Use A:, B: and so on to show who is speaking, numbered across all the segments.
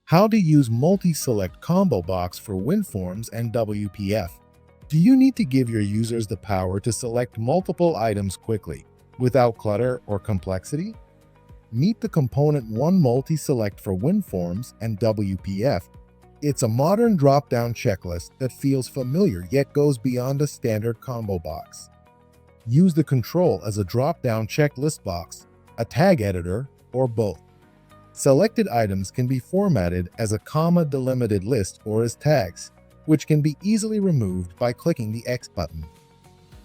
A: How to use MultiSelect ComboBox for WinForms and WPF. Do you need to give your users the power to select multiple items quickly, without clutter or complexity? Meet the ComponentOne MultiSelect for WinForms and WPF. It's a modern drop-down checklist that feels familiar yet goes beyond a standard combo box. Use the control as a drop-down checklist box, a tag editor, or both. Selected items can be formatted as a comma-delimited list or as tags, which can be easily removed by clicking the X button.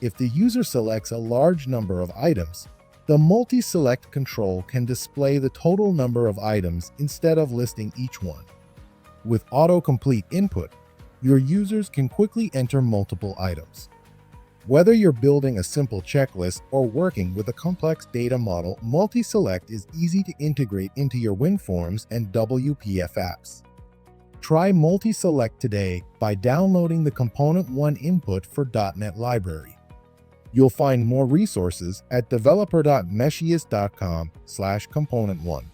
A: If the user selects a large number of items, the MultiSelect control can display the total number of items instead of listing each one. With autocomplete input, your users can quickly enter multiple items. Whether you're building a simple checklist or working with a complex data model, MultiSelect is easy to integrate into your WinForms and WPF apps. Try MultiSelect today by downloading the ComponentOne input for .NET library. You'll find more resources at developer.meshiest.com/ComponentOne.